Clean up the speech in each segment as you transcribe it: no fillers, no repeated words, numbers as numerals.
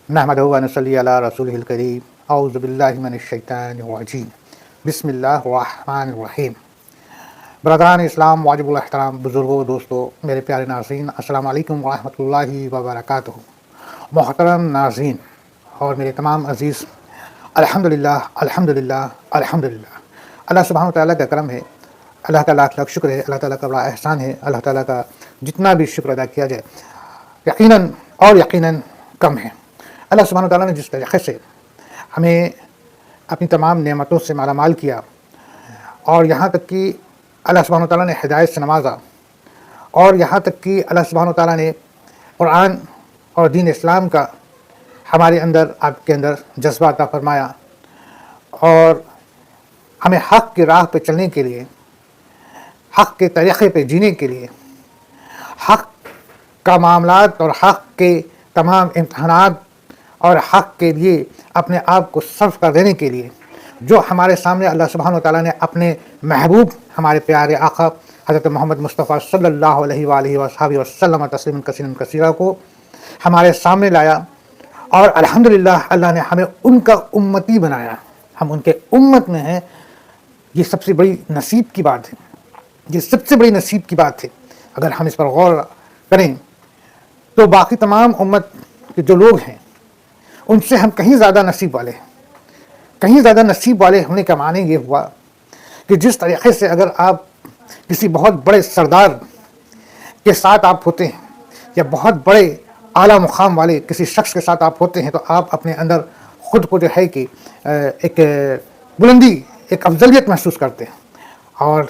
نحمدہ و نصلی علی رسولہ الکریم اعوذ باللہ من الشیطان الرجیم بسم اللہ الرحمن الرحیم۔ برادران اسلام، واجب الاحترام بزرگوں، دوستوں، میرے پیارے ناظرین، السلام علیکم ورحمۃ اللہ وبرکاتہ۔ محترم ناظرین اور میرے تمام عزیز، الحمدللہ الحمدللہ الحمدللہ، اللہ سبحانہ و تعالیٰ کا کرم ہے، اللہ کا لاکھ لاکھ شکر ہے، اللہ تعالیٰ کا بڑا احسان ہے۔ اللہ تعالیٰ کا جتنا بھی شکر ادا کیا جائے یقیناً کم ہے۔ اللہ سبحانہ و تعالیٰ نے جس طریقے سے ہمیں اپنی تمام نعمتوں سے مالا مال کیا، اور یہاں تک کہ اللہ سبحانہ و تعالیٰ نے ہدایت سے نوازا، اور یہاں تک کہ اللہ سبحانہ و تعالیٰ نے قرآن اور دین اسلام کا ہمارے اندر، آپ کے اندر جذبہ عطا فرمایا، اور ہمیں حق کی راہ پہ چلنے کے لیے، حق کے طریقے پہ جینے کے لیے، حق کا معاملات اور حق کے تمام امتحانات اور حق کے لیے اپنے آپ کو صرف کر دینے کے لیے، جو ہمارے سامنے اللہ سبحانہ و تعالیٰ نے اپنے محبوب ہمارے پیارے آقا حضرت محمد مصطفیٰ صلی اللہ علیہ وآلہ وصحبہ وسلم تسلیما کثیرا کثیرا کو ہمارے سامنے لایا، اور الحمدللہ اللہ نے ہمیں ان کا امتی بنایا، ہم ان کے امت میں ہیں۔ یہ سب سے بڑی نصیب کی بات ہے، یہ سب سے بڑی نصیب کی بات ہے۔ اگر ہم اس پر غور کریں تو باقی تمام امت کے جو لوگ ہیں ان سے ہم کہیں زیادہ نصیب والے ہیں۔ کہیں زیادہ نصیب والے ہونے کا معنی یہ ہوا کہ جس طریقے سے اگر آپ کسی بہت بڑے سردار کے ساتھ آپ ہوتے ہیں، یا بہت بڑے اعلیٰ مقام والے کسی شخص کے ساتھ آپ ہوتے ہیں، تو آپ اپنے اندر خود کو جو ہے کہ ایک بلندی، ایک افضلیت محسوس کرتے ہیں۔ اور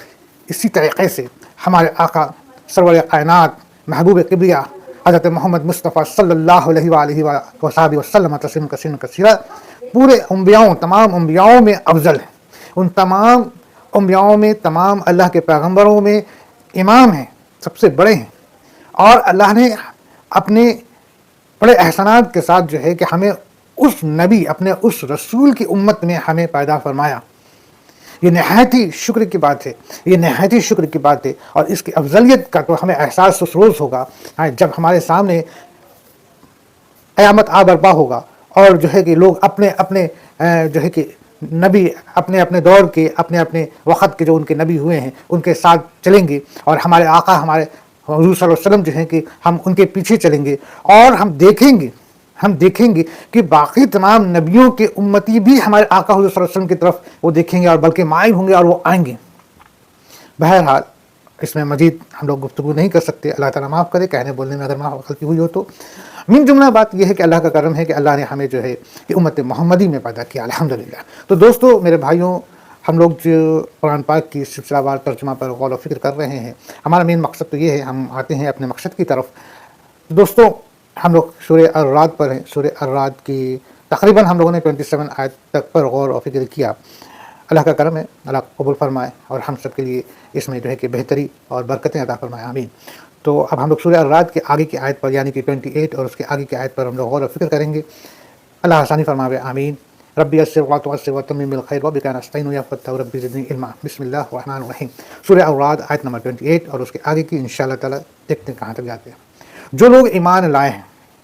اسی طریقے سے ہمارے آقا سرور کائنات محبوب کبریا حضرت محمد مصطفیٰ صلی اللہ علیہ وآلہ وصحبہ وسلم تسلیما کثیرا کثیرا پورے انبیاؤں، تمام انبیاؤں میں افضل ہیں۔ ان تمام انبیاؤں میں، تمام اللہ کے پیغمبروں میں امام ہیں، سب سے بڑے ہیں۔ اور اللہ نے اپنے بڑے احسانات کے ساتھ جو ہے کہ ہمیں اس نبی، اپنے اس رسول کی امت میں ہمیں پیدا فرمایا۔ یہ نہایت ہی شکر کی بات ہے، یہ نہایت ہی شکر کی بات ہے۔ اور اس کی افضلیت کا تو ہمیں احساس اس روز ہوگا جب ہمارے سامنے قیامت برپا ہوگا، اور جو ہے کہ لوگ اپنے اپنے جو ہے کہ نبی، اپنے اپنے دور کے، اپنے اپنے وقت کے جو ان کے نبی ہوئے ہیں ان کے ساتھ چلیں گے، اور ہمارے آقا، ہمارے حضور صلی اللہ علیہ وسلم جو ہیں کہ ہم ان کے پیچھے چلیں گے، اور ہم دیکھیں گے کہ باقی تمام نبیوں کے امتی بھی ہمارے آقا حضور صلی اللہ علیہ وسلم کی طرف وہ دیکھیں گے، اور بلکہ مائل ہوں گے، اور وہ آئیں گے۔ بہرحال اس میں مزید ہم لوگ گفتگو نہیں کر سکتے، اللہ تعالیٰ معاف کرے، کہنے بولنے میں اگر غلطی ہوئی ہو تو۔ من جملہ بات یہ ہے کہ اللہ کا کرم ہے کہ اللہ نے ہمیں جو ہے کہ امت محمدی میں پیدا کیا، الحمدللہ۔ تو دوستو، میرے بھائیوں، ہم لوگ جو قرآن پاک کی سلسلہ وار ترجمہ پر غور و فکر کر رہے ہیں، ہمارا مین مقصد تو یہ ہے، ہم آتے ہیں اپنے مقصد کی طرف۔ دوستو، ہم لوگ سورہ الرعد پر ہیں۔ سورہ الرعد کی تقریباً ہم لوگوں نے 27 آیت تک پر غور و فکر کیا۔ اللہ کا کرم ہے، اللہ قبول فرمائے، اور ہم سب کے لیے اس میں جو ہے کہ بہتری اور برکتیں عطا فرمائے، آمین۔ تو اب ہم لوگ سورہ الرعد کے آگے کی آیت پر، یعنی کہ 28 اور اس کے آگے کی آیت پر ہم لوگ غور و فکر کریں گے۔ اللہ آسانی فرمائے، آمین۔ ربی یسر وتعسر وتمم بالخیر وبک نستعین یا فتح ربی زدنی علما۔ بسم اللہ الرحمن الرحیم۔ سورہ الرعد آیت نمبر 28 اور اس کے آگے کی انشاءاللہ تعالیٰ دیکھتے ہیں کہاں تک جاتے ہیں۔ جو لوگ ایمان لائے ہیں،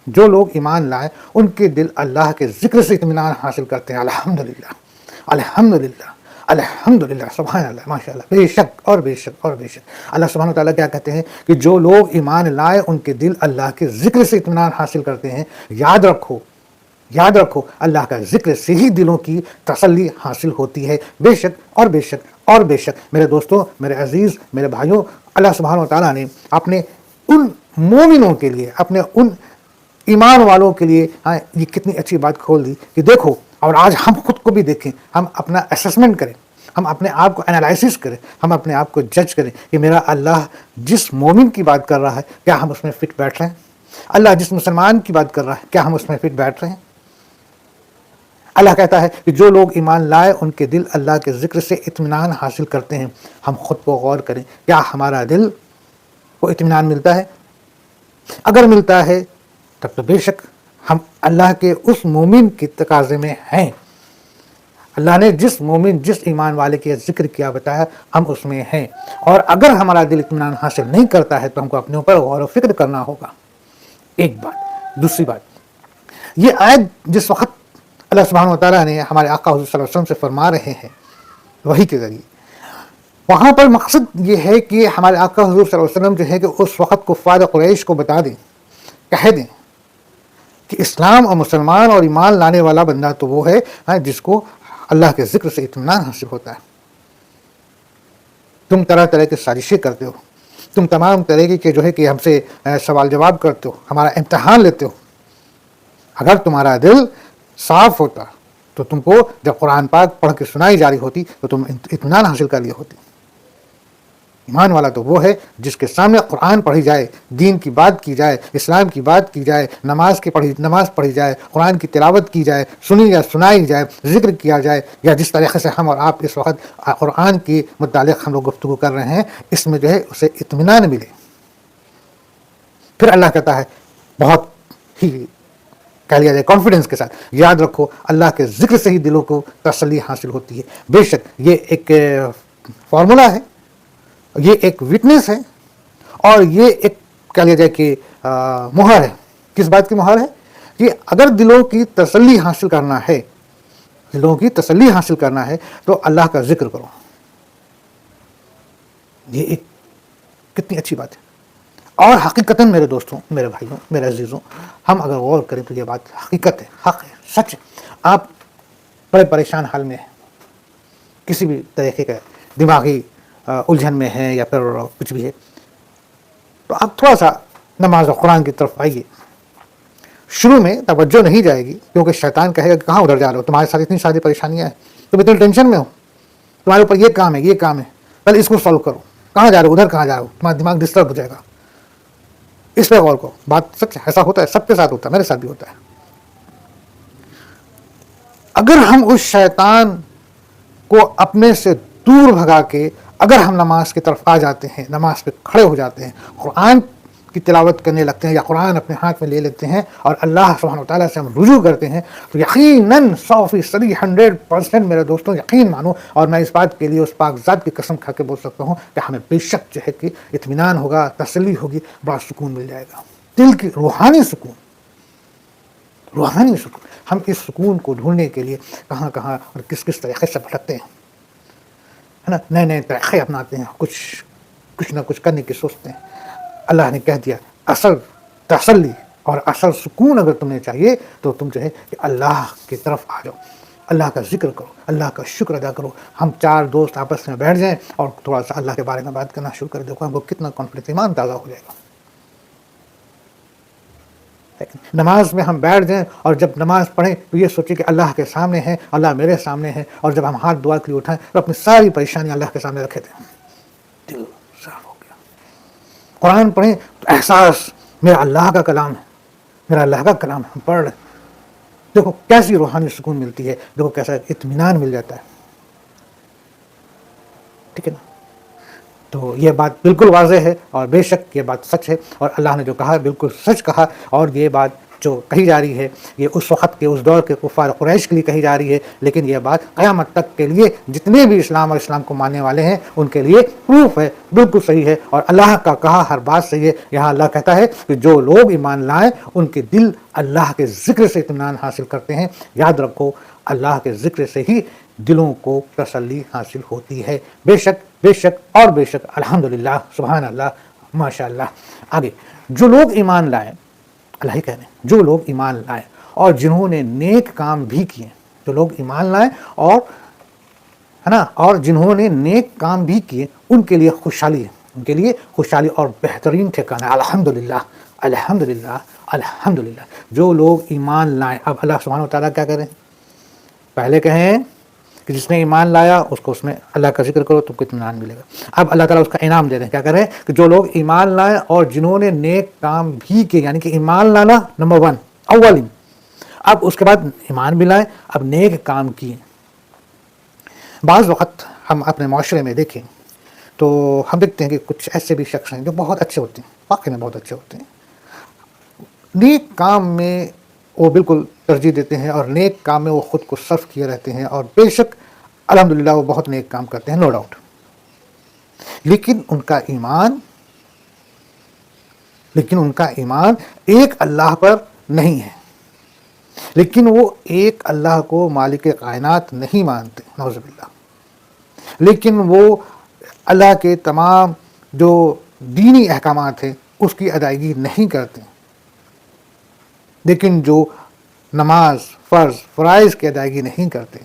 جو لوگ ایمان لائے، ان کے دل اللہ کے ذکر سے اطمینان حاصل کرتے ہیں، الحمدللہ الحمدللہ الحمدللہ، سبحان اللہ، ماشاء اللہ، بے شک اور بے شک اور بے شک۔ اللہ سبحانہ وتعالیٰ کیا کہتے ہیں کہ جو لوگ ایمان لائے ان کے دل اللہ کے ذکر سے اطمینان حاصل کرتے ہیں۔ یاد رکھو اللہ کا ذکر سے ہی دلوں کی تسلی حاصل ہوتی ہے، بے شک اور بے شک اور بے شک۔ میرے دوستوں، میرے عزیز، میرے بھائیوں، اللہ سبحانہ وتعالیٰ نے اپنے ان مومنوں کے لیے، اپنے ان ایمان والوں کے لیے یہ کتنی اچھی بات کھول دی کہ دیکھو، اور آج ہم خود کو بھی دیکھیں، ہم اپنا اسسمنٹ کریں، ہم اپنے آپ کو انالائسس کریں، ہم اپنے آپ کو جج کریں کہ میرا اللہ جس مومن کی بات کر رہا ہے کیا ہم اس میں فٹ بیٹھ رہے ہیں؟ اللہ جس مسلمان کی بات کر رہا ہے کیا ہم اس میں فٹ بیٹھ رہے ہیں؟ اللہ کہتا ہے کہ جو لوگ ایمان لائے ان کے دل اللہ کے ذکر سے اطمینان حاصل کرتے ہیں۔ ہم خود کو غور کریں، کیا ہمارا دل کو اطمینان ملتا ہے؟ اگر ملتا ہے تب تو بے شک ہم اللہ کے اس مومن کے تقاضے میں ہیں۔ اللہ نے جس مومن، جس ایمان والے کے ذکر کیا، بتایا، ہم اس میں ہیں۔ اور اگر ہمارا دل اطمینان حاصل نہیں کرتا ہے تو ہم کو اپنے اوپر غور و فکر کرنا ہوگا، ایک بات۔ دوسری بات، یہ آیت جس وقت اللہ سبحانہ و تعالیٰ نے ہمارے آقا حضور صلی اللہ علیہ وسلم سے فرما رہے ہیں وحی کے ذریعے، وہاں پر مقصد یہ ہے کہ ہمارے آقا حضور صلی اللہ علیہ وسلم جو ہے کہ اس وقت کفار قریش کو بتا دیں، کہہ دیں کہ اسلام اور مسلمان اور ایمان لانے والا بندہ تو وہ ہے جس کو اللہ کے ذکر سے اطمینان حاصل ہوتا ہے۔ تم طرح طرح کی سازشیں کرتے ہو، تم تمام طرح کے جو ہے کہ ہم سے سوال جواب کرتے ہو، ہمارا امتحان لیتے ہو، اگر تمہارا دل صاف ہوتا تو تم کو جب قرآن پاک پڑھ کے سنائی جاری ہوتی تو تم اطمینان حاصل کر لیے ہوتی۔ ایمان والا تو وہ ہے جس کے سامنے قرآن پڑھی جائے، دین کی بات کی جائے، اسلام کی بات کی جائے، نماز پڑھی جائے، قرآن کی تلاوت کی جائے، سنی یا سنائی جائے، ذکر کیا جائے، یا جس طریقے سے ہم اور آپ اس وقت قرآن کے متعلق ہم لوگ گفتگو کر رہے ہیں، اس میں جو ہے اسے اطمینان ملے۔ پھر اللہ کہتا ہے بہت ہی کہہ لیا جائے کانفیڈنس کے ساتھ، یاد رکھو اللہ کے ذکر سے ہی دلوں کو تسلی حاصل ہوتی ہے۔ بے شک یہ ایک فارمولا ہے، یہ ایک وٹنس ہے، اور یہ ایک کہہ لیا جائے کہ مہر ہے۔ کس بات کی مہر ہے؟ کہ اگر دلوں کی تسلی حاصل کرنا ہے، دلوں کی تسلی حاصل کرنا ہے تو اللہ کا ذکر کرو۔ یہ ایک کتنی اچھی بات ہے، اور حقیقتاً میرے دوستوں، میرے بھائیوں، میرے عزیزوں، ہم اگر غور کریں تو یہ بات حقیقت ہے، حق ہے، سچ ہے۔ آپ بڑے پریشان حال میں ہیں، کسی بھی طریقے کا دماغی الجھن میں ہے یا پھر کچھ بھی ہے، تو آپ تھوڑا سا نماز اور قرآن کی طرف آئیے۔ شروع میں توجہ نہیں جائے گی، کیونکہ شیطان کہے گا کہ کہاں ادھر جا رہے ہو، تمہارے ساتھ اتنی ساری پریشانیاں ہیں، تم اتنی ٹینشن میں ہو، تمہارے اوپر یہ کام ہے، یہ کام ہے، پہلے اس کو سالو کرو، کہاں جا رہے ہو، ادھر کہاں جا رہے ہو، تمہارا دماغ ڈسٹرب ہو جائے گا، اس پہ غور کرو۔ بات سچ ہے، ایسا ہوتا ہے، سب کے ساتھ ہوتا ہے، میرے ساتھ بھی ہوتا ہے۔ اگر ہم اس شیطان کو اپنے سے دور بھگا کے اگر ہم نماز کی طرف آ جاتے ہیں، نماز پہ کھڑے ہو جاتے ہیں، قرآن کی تلاوت کرنے لگتے ہیں، یا قرآن اپنے ہاتھ میں لے لیتے ہیں اور اللہ سبحانہ وتعالیٰ سے ہم رجوع کرتے ہیں، تو یقیناً 100% 100% میرے دوستوں یقین مانو، اور میں اس بات کے لیے اس پاک ذات کی قسم کھا کے بول سکتا ہوں کہ ہمیں بے شک جو ہے کہ اطمینان ہوگا، تسلی ہوگی، بڑا سکون مل جائے گا، دل کی روحانی سکون، روحانی سکون۔ ہم اس سکون کو ڈھونڈنے کے لیے کہاں کہاں اور کس کس طریقے سے بھٹکتے ہیں، ہے نا، نئے نئے طریقے اپناتے ہیں، کچھ نہ کچھ کرنے کی سوچتے ہیں۔ اللہ نے کہہ دیا اصل تسلی اور اصل سکون اگر تمہیں چاہیے تو تم جو ہے کہ اللہ کی طرف آ جاؤ، اللہ کا ذکر کرو، اللہ کا شکر ادا کرو۔ ہم 4 دوست آپس میں بیٹھ جائیں اور تھوڑا سا اللہ کے بارے میں بات کرنا شروع کر دیں، ہم کو کتنا کانفیڈنس، ایمان تازہ ہو جائے گا۔ نماز میں ہم بیٹھ جائیں اور جب نماز پڑھیں تو یہ سوچیں کہ اللہ کے سامنے ہے، اللہ میرے سامنے ہے، اور جب ہم ہاتھ دعا کے لیے اٹھائیں تو اپنی ساری پریشانی اللہ کے سامنے رکھے دیں، دل صاف ہو گیا۔ قرآن پڑھیں تو احساس میرا اللہ کا کلام ہے، میرا اللہ کا کلام ہم پڑھ رہے ہیں، دیکھو کیسی روحانی سکون ملتی ہے، دیکھو کیسا اطمینان مل جاتا ہے، ٹھیک ہے نا۔ تو یہ بات بالکل واضح ہے، اور بے شک یہ بات سچ ہے، اور اللہ نے جو کہا بالکل سچ کہا، اور یہ بات جو کہی جا رہی ہے یہ اس وقت کے، اس دور کے کفار قریش کے لیے کہی جا رہی ہے، لیکن یہ بات قیامت تک کے لیے جتنے بھی اسلام اور اسلام کو ماننے والے ہیں ان کے لیے پروف ہے، بالکل صحیح ہے، اور اللہ کا کہا ہر بات صحیح ہے۔ یہاں اللہ کہتا ہے کہ جو لوگ ایمان لائیں ان کے دل اللہ کے ذکر سے اطمینان حاصل کرتے ہیں۔ یاد رکھو اللہ کے ذکر سے ہی دلوں کو تسلی حاصل ہوتی ہے۔ بے شک اور بے شک، الحمدللہ، سبحان اللہ، ماشاء اللہ۔ آگے، جو لوگ ایمان لائیں، اللہ ہی کہہ رہے ہیں، جو لوگ ایمان لائیں اور جنہوں نے نیک کام بھی کیے، جو لوگ ایمان لائیں اور ہے نا، اور جنہوں نے نیک کام بھی کیے، ان کے لیے خوشحالی ہے، ان کے لیے خوشحالی اور بہترین ٹھکانہ ہے۔ الحمدللہ، الحمدللہ، الحمدللہ۔ جو لوگ ایمان لائیں، اب اللہ سبحانہ و تعالیٰ کیا کہہ رہے ہیں؟ پہلے کہیں کہ جس نے ایمان لایا اس کو، اس میں اللہ کا ذکر کرو، تم کو اطمینان ملے گا۔ اب اللہ تعالیٰ اس کا انعام دے رہے ہیں، کیا کہہ رہے ہیں؟ کہ جو لوگ ایمان لائیں اور جنہوں نے نیک کام بھی کیے، یعنی کہ ایمان لانا نمبر 1 اول، اب اس کے بعد ایمان بھی لائیں، اب نیک کام کیے۔ بعض وقت ہم اپنے معاشرے میں دیکھیں تو ہم دیکھتے ہیں کہ کچھ ایسے بھی شخص ہیں جو بہت اچھے ہوتے ہیں، واقعی میں بہت اچھے ہوتے ہیں، نیک کام میں وہ بالکل ترجیح دیتے ہیں، اور نیک کام میں وہ خود کو صرف کیے رہتے ہیں، اور بے شک الحمدللہ وہ بہت نیک کام کرتے ہیں، نو ڈاؤٹ، لیکن ان کا ایمان ایک اللہ پر نہیں ہے، لیکن وہ ایک اللہ کو مالک کائنات نہیں مانتے، نعوذ باللہ، لیکن وہ اللہ کے تمام جو دینی احکامات ہیں اس کی ادائیگی نہیں کرتے، لیکن جو نماز فرض فرائض کی ادائیگی نہیں کرتے،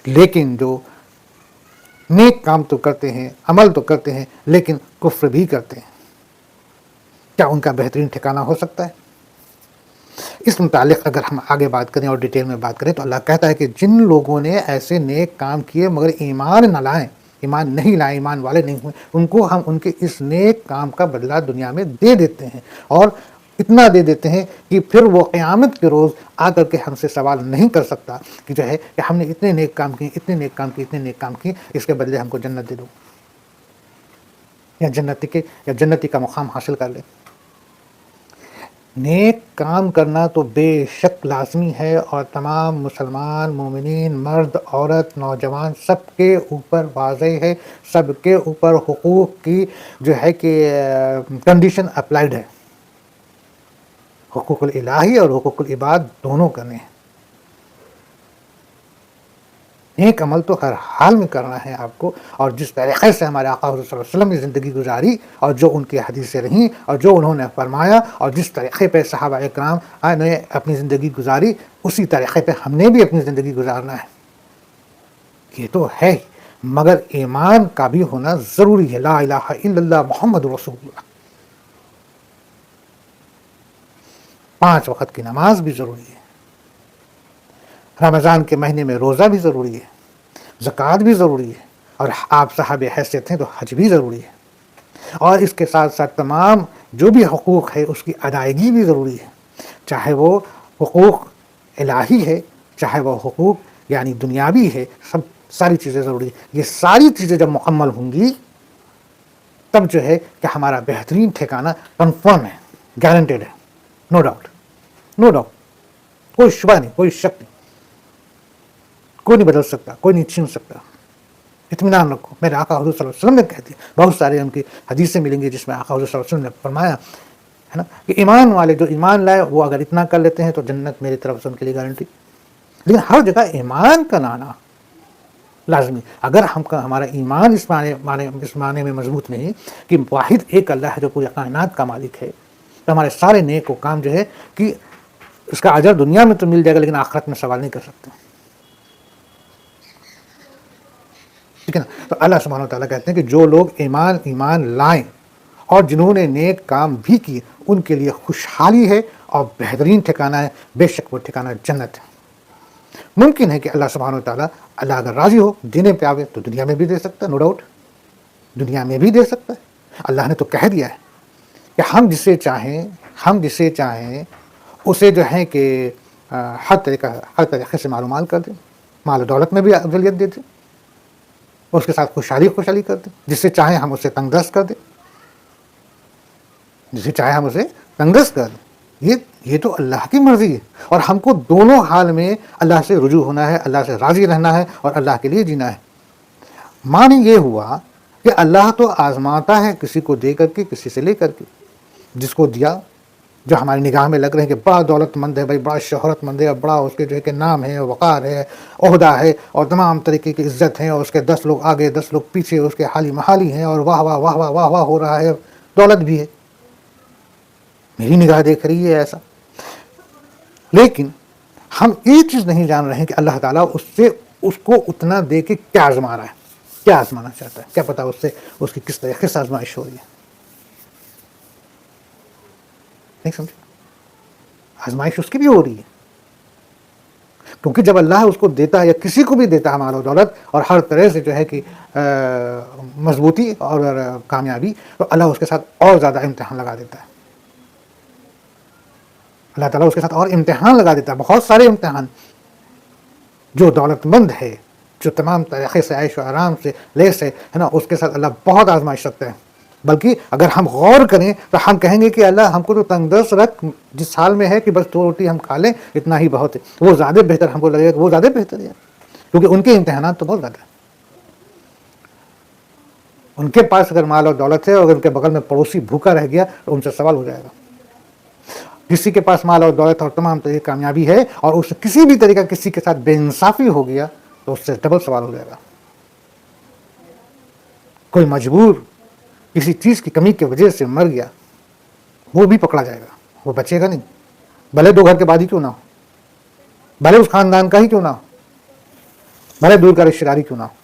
لیکن جو نیک کام تو کرتے ہیں، عمل تو کرتے ہیں، لیکن کفر بھی کرتے ہیں، کیا ان کا بہترین ٹھکانہ ہو سکتا ہے؟ اس متعلق اگر ہم آگے بات کریں اور ڈیٹیل میں بات کریں تو اللہ کہتا ہے کہ جن لوگوں نے ایسے نیک کام کیے مگر ایمان نہ لائیں، ایمان نہیں لائیں، ایمان والے نہیں ہوئے، ان کو ہم ان کے اس نیک کام کا بدلہ دنیا میں دے دیتے ہیں، اور اتنا دے دیتے ہیں کہ پھر وہ قیامت کے روز آ کر کے ہم سے سوال نہیں کر سکتا کہ جو ہے کہ ہم نے اتنے نیک کام کیے، اتنے نیک کام کیے، اتنے نیک کام کیے، اس کے بدلے ہم کو جنت دے دو، یا جنتی کا مقام حاصل کر لے۔ نیک کام کرنا تو بے شک لازمی ہے، اور تمام مسلمان مومنین مرد عورت نوجوان سب کے اوپر واضح ہے، سب کے اوپر حقوق کی جو ہے کہ کنڈیشن اپلائیڈ ہے، حقوق الہی اور حقوق العباد دونوں کرنے ہیں۔ نیک عمل تو ہر حال میں کرنا ہے آپ کو، اور جس طریقے سے ہمارے آقا حضور صلی اللہ علیہ وسلم نے زندگی گزاری اور جو ان کی حدیثیں رہیں اور جو انہوں نے فرمایا اور جس طریقے پہ صحابہ اکرام نے اپنی زندگی گزاری، اسی طریقے پہ ہم نے بھی اپنی زندگی گزارنا ہے۔ یہ تو ہے ہی، مگر ایمان کا بھی ہونا ضروری ہے، لا الہ الا اللہ محمد رسول اللہ۔ 5 وقت کی نماز بھی ضروری ہے، رمضان کے مہینے میں روزہ بھی ضروری ہے، زکوٰۃ بھی ضروری ہے، اور آپ صاحب حیثیت ہیں تو حج بھی ضروری ہے، اور اس کے ساتھ ساتھ تمام جو بھی حقوق ہے اس کی ادائیگی بھی ضروری ہے، چاہے وہ حقوق الہی ہے، چاہے وہ حقوق یعنی دنیاوی ہے، ساری چیزیں ضروری ہے۔ یہ ساری چیزیں جب مکمل ہوں گی تب جو ہے کہ ہمارا بہترین ٹھکانہ کنفرم ہے، گارنٹیڈ ہے، نو ڈاؤٹ، نو ڈاؤٹ، کوئی شبہ نہیں، کوئی شک نہیں، کوئی نہیں بدل سکتا، کوئی نہیں چھین سکتا۔ اطمینان رکھو، میرے آقا حضور صلی اللہ علیہ وسلم نے کہہ دیا، بہت سارے ان کی حدیثیں ملیں گی جس میں آقا حضور صلی اللہ علیہ وسلم نے فرمایا ہے نا کہ ایمان والے جو ایمان لائے وہ اگر اتنا کر لیتے ہیں تو جنت میری طرف سے ان کے لیے گارنٹی۔ لیکن ہر جگہ ایمان کا لانا لازمی، اگر ہمارا ایمان اس معنی میں مضبوط نہیں کہ واحد ایک اللہ ہے جو پوری کائنات کا مالک ہے، تو ہمارے سارے نیک و کام جو ہے کہ اس کا اجر دنیا میں تو مل جائے گا لیکن آخرت میں سوال نہیں کر سکتے، ٹھیک ہے نا۔ تو اللہ سبحانہ و تعالیٰ کہتے ہیں کہ جو لوگ ایمان لائیں اور جنہوں نے نیک کام بھی کیے ان کے لیے خوشحالی ہے اور بہترین ٹھکانہ ہے، بے شک وہ ٹھکانہ جنت ہے۔ ممکن ہے کہ اللہ سبحانہ و تعالیٰ اگر راضی ہو دینے پہ آوے تو دنیا میں بھی دے سکتا ہے، نو ڈاؤٹ، دنیا میں بھی دے سکتا ہے۔ اللہ نے تو کہہ دیا ہے کہ ہم جسے چاہیں اسے جو ہے کہ ہر طریقے سے معلومات کر دیں، مال و دولت میں بھی افضلیت دے دیں، اس کے ساتھ خوشحالی کر دیں، جسے چاہیں ہم اسے تنگ دست کر دیں، جسے چاہے ہم اسے تنگ دست کر دیں۔ یہ تو اللہ کی مرضی ہے، اور ہم کو دونوں حال میں اللہ سے رجوع ہونا ہے، اللہ سے راضی رہنا ہے اور اللہ کے لیے جینا ہے۔ معنی یہ ہوا کہ اللہ تو آزماتا ہے کسی کو دے کر کے، کسی سے لے کر کے، جس کو دیا جو ہماری نگاہ میں لگ رہے ہیں کہ بڑا دولت مند ہے بھائی، بڑا شہرت مند ہے، بڑا اس کے جو ہے کہ نام ہے، وقار ہے، عہدہ ہے، اور تمام طریقے کی عزت ہے، اور اس کے 10 لوگ آگے 10 لوگ پیچھے اس کے حالی محالی ہیں، اور واہ واہ واہ واہ واہ واہ ہو رہا ہے، دولت بھی ہے، میری نگاہ دیکھ رہی ہے ایسا۔ لیکن ہم ایک چیز نہیں جان رہے ہیں کہ اللہ تعالیٰ اس کو اتنا دے کے کیا آزما رہا ہے، کیا آزمانا چاہتا ہے، کیا پتا اس کی کس طریقے سے آزمائش ہو رہی ہے، نہیں سمجھے؟ آزمائش اس کی بھی ہو رہی ہے، کیونکہ جب اللہ اس کو دیتا ہے یا کسی کو بھی دیتا ہے مال و دولت اور ہر طرح سے جو ہے کہ مضبوطی اور کامیابی، تو اللہ اس کے ساتھ اور زیادہ امتحان لگا دیتا ہے، اللہ تعالیٰ اس کے ساتھ اور امتحان لگا دیتا ہے، بہت سارے امتحان۔ جو دولت مند ہے، جو تمام طریقے سے عیش و آرام سے لیس ہے نا، اس کے ساتھ اللہ بہت آزمائش رکھتا ہے۔ بلکہ اگر ہم غور کریں تو ہم کہیں گے کہ اللہ ہم کو تو تنگ دست رکھ، جس حال میں ہے کہ بس 2 روٹی ہم کھا لیں اتنا ہی بہت ہے، وہ زیادہ بہتر ہم کو لگے گا کہ وہ زیادہ بہتر ہے، کیونکہ ان کے امتحانات تو بہت زیادہ ہیں۔ ان کے پاس اگر مال اور دولت ہے اور اگر ان کے بغل میں پڑوسی بھوکا رہ گیا تو ان سے سوال ہو جائے گا۔ کسی کے پاس مال اور دولت اور تمام طریقے کامیابی ہے اور اس کسی بھی طریقہ کسی کے ساتھ بے انصافی ہو گیا تو اس سے ڈبل سوال ہو جائے گا. کوئی مجبور کسی چیز کی کمی کی وجہ سے مر گیا وہ بھی پکڑا جائے گا, وہ بچے گا نہیں, بھلے 2 گھر کے بعد ہی کیوں نہ ہو, بھلے اس خاندان کا ہی کیوں نہ ہو, بھلے دور کا رشتہ داری کیوں نہ ہو.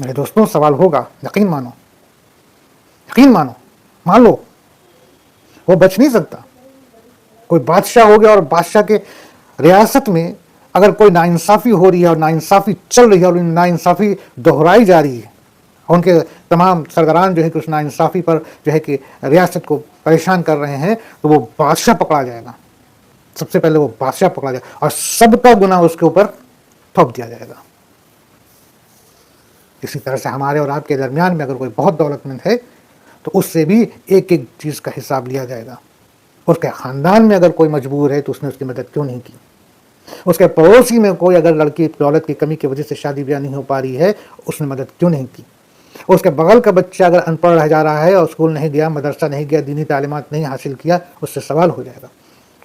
میرے دوستوں سوال ہوگا, یقین مانو, یقین مانو, مان لو وہ بچ نہیں سکتا. کوئی بادشاہ ہو گیا اور بادشاہ کے ریاست میں اگر کوئی ناانصافی ہو رہی ہے اور ناانصافی چل رہی ہے اور ناانصافی دہرائی جا رہی ہے, ان کے تمام سربراہان جو ہے کہ اس ناانصافی پر جو ہے کہ ریاست کو پریشان کر رہے ہیں, تو وہ بادشاہ پکڑا جائے گا. سب سے پہلے وہ بادشاہ پکڑا جائے گا اور سب کا گناہ اس کے اوپر تھوپ دیا جائے گا. اسی طرح سے ہمارے اور آپ کے درمیان میں اگر کوئی بہت دولت مند ہے تو اس سے بھی ایک ایک چیز کا حساب لیا جائے گا. اس کے خاندان میں اگر کوئی مجبور ہے تو اس نے اس کی مدد کیوں نہیں کی. اس کے پڑوسی میں کوئی اگر لڑکی دولت کی کمی کی وجہ سے شادی بیاہ نہیں ہو پا رہی ہے اس نے مدد کیوں نہیں کی. اس کے بغل کا بچہ اگر ان پڑھ رہ جا رہا ہے اور اسکول نہیں گیا, مدرسہ نہیں گیا, دینی تعلیمات نہیں حاصل کیا, اس سے سوال ہو جائے گا.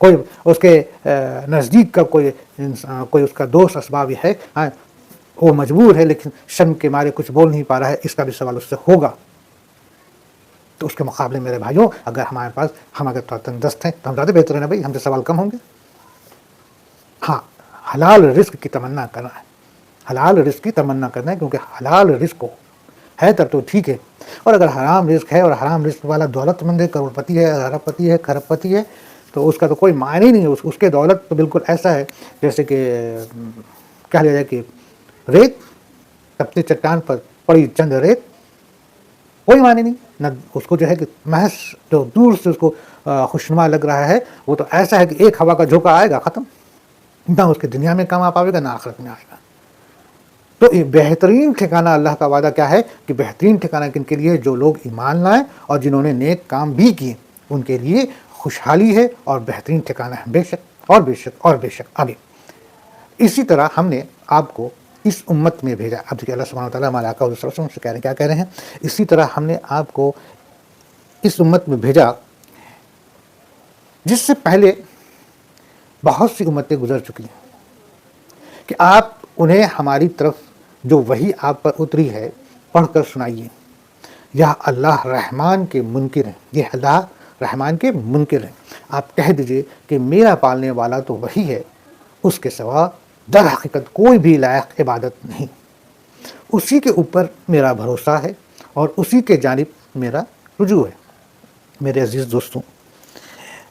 کوئی اس کے نزدیک کا کوئی اس کا دوست اسباب ہے, وہ مجبور ہے لیکن شرم کے مارے کچھ بول نہیں پا رہا ہے, اس کا بھی سوال اس سے ہوگا. تو اس کے مقابلے میرے بھائیوں اگر ہمارے پاس ہم اگر تھوڑا تندرست ہیں تو ہم زیادہ بہتر ہے نا بھائی, ہم سے سوال کم ہوں گے. ہاں, حلال رزق کی تمنا کرنا ہے, حلال رزق کی تمنا کرنا ہے, کیونکہ حلال رزق ہے تب تو ٹھیک ہے. اور اگر حرام رزق ہے اور حرام رزق والا دولت مند ہے, کروڑ پتی ہے, ارب پتی ہے, کھرب پتی ہے, تو اس کا تو کوئی معنی نہیں ہے. اس کے دولت تو بالکل ایسا ہے جیسے کہ کہہ لیا جائے کہ ریت, تپتی چٹان پر پڑی چند ریت, کوئی معنی نہیں. نہ اس کو جو ہے کہ محض جو دور سے اس کو خوشنما لگ رہا ہے وہ تو ایسا ہے کہ ایک ہوا کا جھونکا آئے گا, ختم. نہ اس کے دنیا میں کام آ پاوے گا نہ آخرت میں آئے گا. تو یہ بہترین ٹھکانہ اللہ کا وعدہ کیا ہے کہ بہترین ٹھکانہ کن کے لیے, جو لوگ ایمان لائیں اور جنہوں نے نیک کام بھی کیے, ان کے لیے خوشحالی ہے اور بہترین ٹھکانہ ہے. بے شک اور بے شک اور بے شک. آگے اسی طرح ہم نے آپ کو اس امت میں بھیجا. اب دیکھیے اللہ سبحانہ وتعالیٰ ہمارے آقا صلی اللہ علیہ وسلم سے کہہ رہے ہیں, کیا کہہ رہے ہیں, اسی طرح ہم نے آپ کو اس امت میں بھیجا جس سے پہلے بہت سی امتیں گزر چکی ہیں, کہ آپ انہیں ہماری طرف جو وحی آپ پر اتری ہے پڑھ کر سنائیے. یا اللہ رحمان کے منکر ہیں, یہ اللہ رحمان کے منکر ہیں. آپ کہہ دیجئے کہ میرا پالنے والا تو وہی ہے, اس کے سوا در حقیقت کوئی بھی لائق عبادت نہیں. اسی کے اوپر میرا بھروسہ ہے اور اسی کے جانب میرا رجوع ہے. میرے عزیز دوستوں,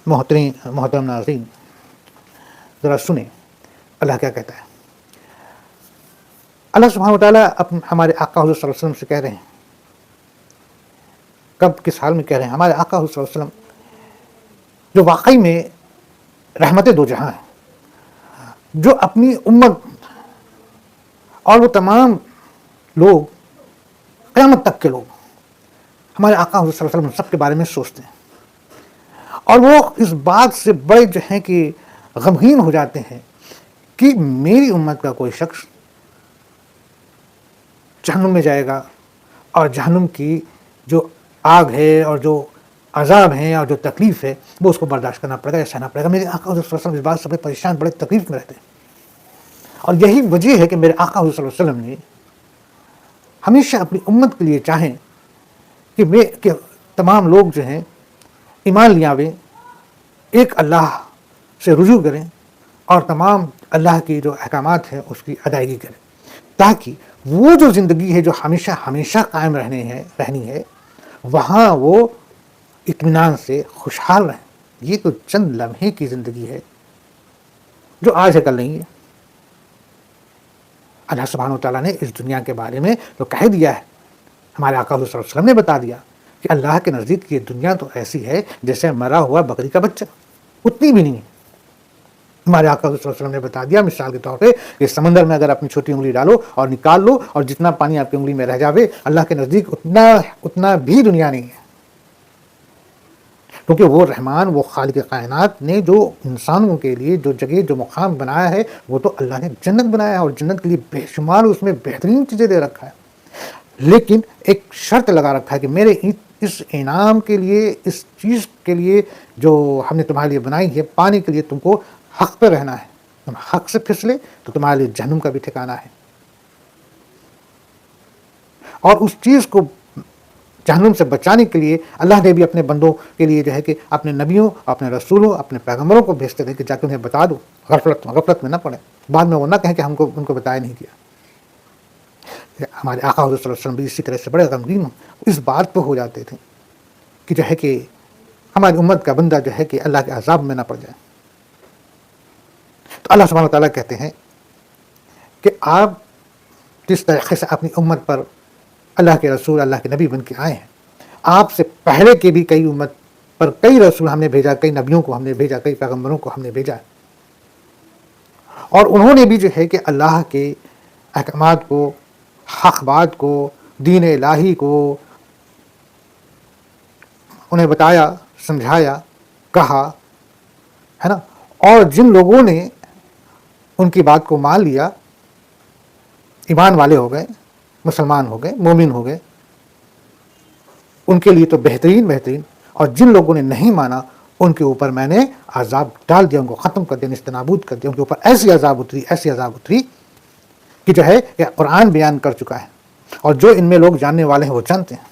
محترم ناظرین, ذرا سنیں اللہ کیا کہتا ہے. اللہ سبحانہ وتعالیٰ ہمارے آقا حضور صلی اللہ علیہ وسلم سے کہہ رہے ہیں, کب کس حال میں کہہ رہے ہیں, ہمارے آقا حضور صلی اللہ علیہ وسلم جو واقعی میں رحمت دو جہاں ہیں, جو اپنی امت اور وہ تمام لوگ قیامت تک کے لوگ ہمارے آقا حضور صلی اللہ علیہ وسلم سب کے بارے میں سوچتے ہیں, اور وہ اس بات سے بڑے جو ہیں کہ غمگین ہو جاتے ہیں کہ میری امت کا کوئی شخص جہنم میں جائے گا اور جہنم کی جو آگ ہے اور جو عذاب ہیں اور جو تکلیف ہے وہ اس کو برداشت کرنا پڑے گا یا سہنا پڑے گا. میرے آقا حضور صلی اللہ علیہ وسلم اس بات سے بڑے پریشان, بڑے تکلیف میں رہتے ہیں. اور یہی وجہ ہے کہ میرے آقا حضور صلی اللہ علیہ وسلم نے ہمیشہ اپنی امت کے لیے چاہیں کہ تمام لوگ جو ہیں ایمان لیاویں, ایک اللہ سے رجوع کریں اور تمام اللہ کی جو احکامات ہیں اس کی ادائیگی کریں, تاکہ وہ جو زندگی ہے جو ہمیشہ ہمیشہ قائم رہنی ہے وہاں وہ اطمینان سے خوشحال رہیں. یہ تو چند لمحے کی زندگی ہے جو آج ہے کل نہیں ہے. اللہ سبحانہ وتعالیٰ نے اس دنیا کے بارے میں تو کہہ دیا ہے, ہمارے آقا صلی اللہ علیہ وسلم نے بتا دیا کہ اللہ کے نزدیک یہ دنیا تو ایسی ہے جیسے مرا ہوا بکری کا بچہ, اتنی بھی نہیں ہے. ہمارے آقا صلی اللہ علیہ وسلم نے بتا دیا مثال کے طور پہ کہ سمندر میں اگر اپنی چھوٹی انگلی ڈالو اور نکال لو اور جتنا پانی آپ کی انگلی میں رہ جاوے, اللہ کے نزدیک اتنا بھی دنیا نہیں ہے. کیونکہ وہ رحمان, وہ خالق کائنات نے جو انسانوں کے لیے جو جگہ جو مقام بنایا ہے وہ تو اللہ نے جنت بنایا ہے, اور جنت کے لیے بے شمار اس میں بہترین چیزیں دے رکھا ہے. لیکن ایک شرط لگا رکھا ہے کہ میرے اس انعام کے لیے، اس چیز کے لیے جو ہم نے تمہارے لیے بنائی ہے، پانے کے لیے تم کو حق پہ رہنا ہے. تم حق سے پھسلے تو تمہارے لیے جہنم کا بھی ٹھکانہ ہے. اور اس چیز کو جہنم سے بچانے کے لیے اللہ نے بھی اپنے بندوں کے لیے جو ہے کہ اپنے نبیوں، اپنے رسولوں، اپنے پیغمبروں کو بھیجتے تھے کہ جا کے انہیں بتا دو، غفلت میں نہ پڑے، بعد میں وہ نہ کہیں کہ ان کو بتایا نہیں کیا. ہمارے آقا حضرت صلی اللہ علیہ وسلم بھی اسی طرح سے بڑے غمگین اس بات پہ ہو جاتے تھے کہ جو ہے کہ ہماری امت کا بندہ جو ہے کہ اللہ کے عذاب میں نہ پڑ جائے. تو اللہ سبحانہ و تعالیٰ کہتے ہیں کہ آپ جس طریقے سے اپنی امت پر اللہ کے رسول، اللہ کے نبی بن کے آئے ہیں، آپ سے پہلے کے بھی کئی امت پر کئی رسول ہم نے بھیجا، کئی نبیوں کو ہم نے بھیجا، کئی پیغمبروں کو ہم نے بھیجا، اور انہوں نے بھی جو ہے کہ اللہ کے احکامات کو، حق بات کو، دین الہی کو انہیں بتایا، سمجھایا، کہا ہے نا. اور جن لوگوں نے ان کی بات کو مان لیا، ایمان والے ہو گئے، مسلمان ہو گئے، مومن ہو گئے، ان کے لیے تو بہترین. اور جن لوگوں نے نہیں مانا ان کے اوپر میں نے عذاب ڈال دیا، ان کو ختم کر دیا، نستنابود کر دیا. ان کے اوپر ایسی عذاب اتری کہ جو ہے کہ قرآن بیان کر چکا ہے، اور جو ان میں لوگ جاننے والے ہیں وہ جانتے ہیں.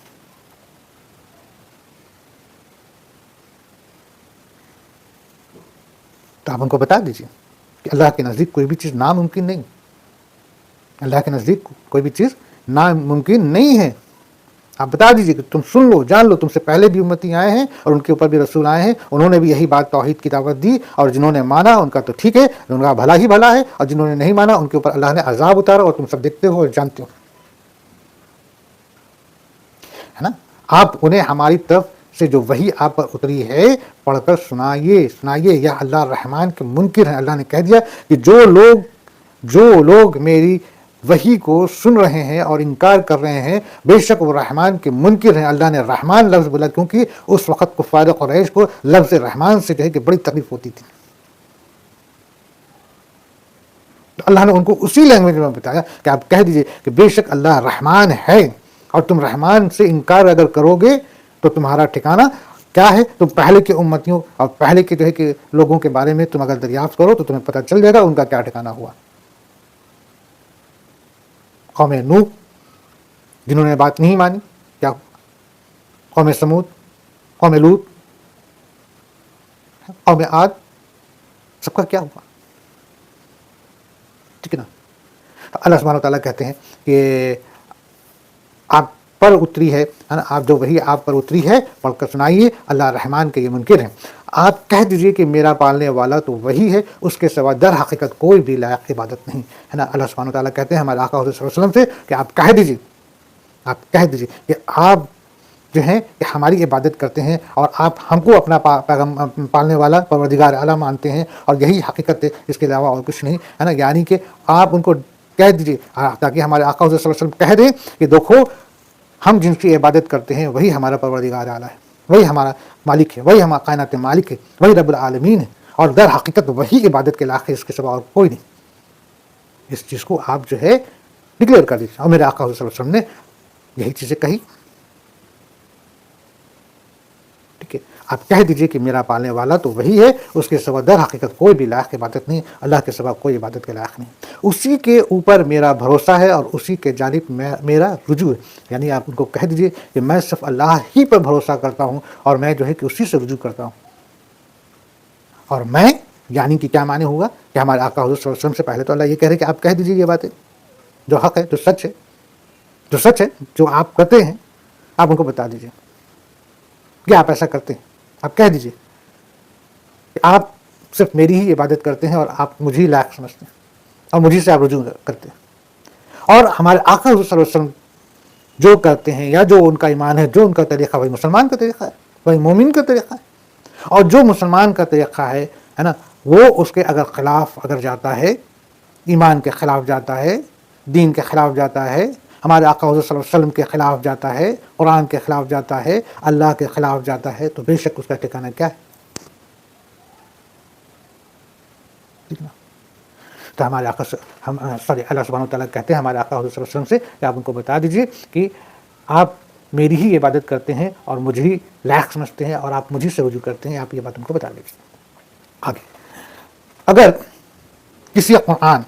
تو آپ ان کو بتا دیجیے کہ اللہ کے نزدیک کوئی بھی چیز ناممکن نہیں. اللہ کے نزدیک کوئی بھی چیز ناممکن نہیں ہے. آپ بتا دیجیے کہ تم سن لو، جان لو، تم سے پہلے بھی امتی آئے ہیں اور ان کے اوپر بھی رسول آئے ہیں، انہوں نے بھی یہی بات توحید کی دعوت دی، اور جنہوں نے مانا ان کا تو ٹھیک ہے، ان کا بھلا ہی بھلا ہے، اور جنہوں نے نہیں مانا ان کے اوپر اللہ نے عذاب اتارا، اور تم سب دیکھتے ہو اور جانتے ہو، ہے نا. آپ انہیں ہماری طرف سے جو وحی آپ پر اتری ہے پڑھ کر سنائیے. یا اللہ رحمان کے منکر ہیں. اللہ نے کہہ دیا کہ جو لوگ میری وحی کو سن رہے ہیں اور انکار کر رہے ہیں، بے شک وہ رحمان کے منکر ہیں. اللہ نے رحمان لفظ بولا کیونکہ اس وقت کفار قریش کو لفظ رحمان سے جو ہے کہ بڑی تکلیف ہوتی تھی. تو اللہ نے ان کو اسی لینگویج میں بتایا کہ آپ کہہ دیجئے کہ بے شک اللہ رحمان ہے، اور تم رحمان سے انکار اگر کرو گے تو تمہارا ٹھکانہ کیا ہے. تم پہلے کے امتیوں اور پہلے کے جو ہے کہ لوگوں کے بارے میں تم اگر دریافت کرو تو تمہیں پتہ چل جائے گا ان کا کیا ٹھکانہ ہوا. قوم نوح جنہوں نے بات نہیں مانی کیا ہوا، قوم سمود، قوم لوط، قوم عاد، سب کا کیا ہوا. ٹھیک ہے نا. اللہ سبحانہ و تعالیٰ کہتے ہیں کہ آپ پر اتری ہے نا، آپ جو وہی آپ پر اتری ہے پڑھ کر سنائیے. اللہ رحمان کے یہ منکر ہیں. آپ کہہ دیجئے کہ میرا پالنے والا تو وہی ہے، اس کے سوا در حقیقت کوئی بھی لائق عبادت نہیں ہے نا. اللہ سبحانہ و تعالیٰ کہتے ہیں ہمارے آقا حضرت صلی اللہ علیہ وسلم سے کہ آپ کہہ دیجئے کہ آپ جو ہیں کہ ہماری عبادت کرتے ہیں، اور آپ ہم کو اپنا پالنے والا پروردگار اعلیٰ مانتے ہیں، اور یہی حقیقت ہے، اس کے علاوہ اور کچھ نہیں ہے نا. یعنی کہ آپ ان کو کہہ دیجئے تاکہ ہمارے آقا حضرت صلی اللہ علیہ وسلم کہہ دیں کہ دیکھو ہم جن کی عبادت کرتے ہیں وہی ہمارا پروردگار اعلیٰ ہے، وہی ہمارا مالک ہے، وہی ہمارا کائنات مالک ہے، وہی رب العالمین ہے، اور در حقیقت وہی عبادت کے لائق ہے، اس کے سوا اور کوئی نہیں. اس چیز کو آپ جو ہے ڈکلیئر کر دیجیے. اور میرے آقا صلی اللہ علیہ وسلم نے یہی چیزیں کہی. ٹھیک ہے. آپ کہہ دیجئے کہ میرا پالنے والا تو وہی ہے، اس کے سوا در حقیقت کوئی بھی لائق عبادت نہیں، اللہ کے سوا کوئی عبادت کے لائق نہیں. اسی کے اوپر میرا بھروسہ ہے اور اسی کے جانب میرا رجوع ہے. یعنی آپ ان کو کہہ دیجئے کہ میں صرف اللہ ہی پر بھروسہ کرتا ہوں، اور میں جو ہے کہ اسی سے رجوع کرتا ہوں. اور میں یعنی کہ کیا معنی ہوگا کہ ہمارے آقا حضرت صلی اللہ علیہ وسلم سے پہلے تو اللہ یہ کہہ رہے کہ آپ کہہ دیجئے یہ باتیں جو حق ہے، جو سچ ہے، جو آپ کرتے ہیں، آپ ان کو بتا دیجئے کہ آپ ایسا کرتے ہیں. آپ کہہ دیجئے کہ آپ صرف میری ہی عبادت کرتے ہیں اور آپ مجھے ہی لائق سمجھتے ہیں اور مجھے سے آپ رجوع کرتے ہیں. اور ہمارے آقا حضرت صلی اللہ علیہ وسلم جو کرتے ہیں یا جو ان کا ایمان ہے، جو ان کا طریقہ، وہی مسلمان کا طریقہ ہے، وہی مومن کا طریقہ ہے. اور جو مسلمان کا طریقہ ہے نا، وہ اس کے اگر خلاف اگر جاتا ہے، ایمان کے خلاف جاتا ہے، دین کے خلاف جاتا ہے، ہمارے آقا حضرت صلی اللہ علیہ وسلم کے خلاف جاتا ہے، قرآن کے خلاف جاتا ہے، اللہ کے خلاف جاتا ہے، تو بے شک اس کا ٹھکانہ کیا ہے. تو ہمارے آقا اللہ سبحانہ و تعالیٰ کہتے ہیں ہمارے آقا حضرت صلی اللہ علیہ وسلم سے کہ آپ ان کو بتا دیجئے کہ آپ میری ہی عبادت کرتے ہیں اور مجھے ہی لائق سمجھتے ہیں اور آپ مجھے سے رجوع کرتے ہیں، آپ یہ بات ان کو بتا لیجیے. آگے اگر کسی قرآن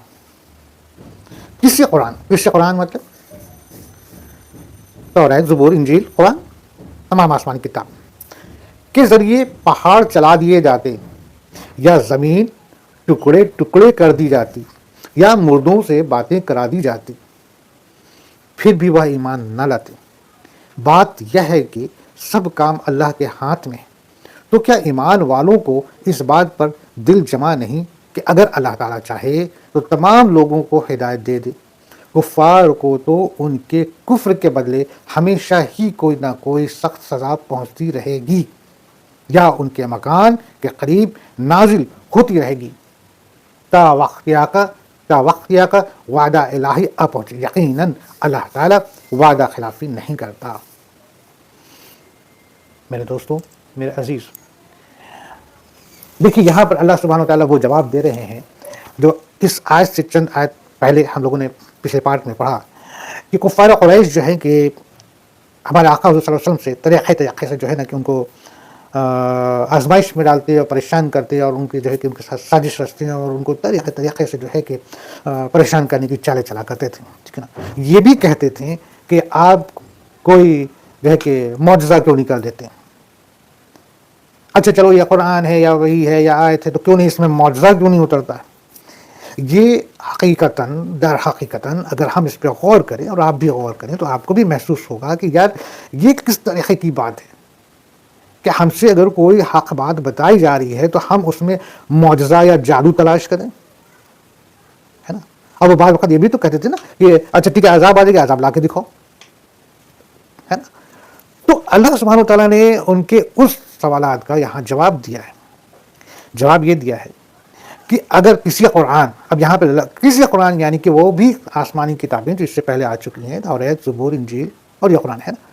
مطلب تورات، زبور، انجیل، قرآن، تمام آسمانی کتاب کے ذریعے پہاڑ چلا دیے جاتے یا زمین ٹکڑے ٹکڑے کر دی جاتی یا مردوں سے باتیں کرا دی جاتی، پھر بھی وہ ایمان نہ لاتے. بات یہ ہے کہ سب کام اللہ کے ہاتھ میں ہے، تو کیا ایمان والوں کو اس بات پر دل جمع نہیں کہ اگر اللہ تعالیٰ چاہے تو تمام لوگوں کو ہدایت دے دے. کفار کو تو ان کے کفر کے بدلے ہمیشہ ہی کوئی نہ کوئی سخت سزا پہنچتی رہے گی یا ان کے مکان کے قریب نازل ہوتی رہے گی تا وقت کا وعدہ الہی آ پہنچے. یقیناً اللہ تعالیٰ وعدہ خلافی نہیں کرتا. میرے دوستوں، میرے عزیز، دیکھیے یہاں پر اللہ سبحانہ وتعالیٰ وہ جواب دے رہے ہیں جو اس آیت سے چند آیت پہلے ہم لوگوں نے پچھلے پارٹ میں پڑھا کہ کفار قریش جو ہے کہ ہمارے آقا حضور صلی اللہ علیہ وسلم سے طریقے سے جو ہے نا کہ ان کو آزمائش میں ڈالتے اور پریشان کرتے اور ان کی جو ہے کہ ان کے ساتھ سازش رچتے ہیں اور ان کو طریقے سے جو ہے کہ پریشان کرنے کی چالیں چلا کرتے تھے. ٹھیک ہے نا. یہ بھی کہتے تھے کہ آپ کوئی جو ہے کہ معجزہ کیوں نہیں کر دیتے. اچھا چلو یہ قرآن ہے یا وہی ہے یا آیت ہے تو کیوں نہیں اس میں معجزہ کیوں نہیں اترتا. یہ حقیقتاً در حقیقتاً اگر ہم اس پہ غور کریں اور آپ بھی غور کریں تو آپ کو بھی محسوس ہوگا کہ یار یہ کس طریقے کی بات ہے کہ ہم سے اگر کوئی حق بات بتائی جا رہی ہے تو ہم اس میں معجزہ یا جادو تلاش کریں، ہے نا. اور وہ بعض وقت یہ بھی تو کہتے تھے نا کہ اچھا ٹھیک ہے عذاب آ جائے گا، عذاب لا کے دکھاؤ، ہے نا. تو اللہ سبحانہ وتعالیٰ نے ان کے اس سوالات کا یہاں جواب دیا ہے. جواب یہ دیا ہے کہ اگر کسی قرآن، اب یہاں پہ کسی قرآن یعنی کہ وہ بھی آسمانی کتابیں جو اس سے پہلے آ چکی ہیں، تورات، زبور، انجیل اور یہ قرآن ہے نا،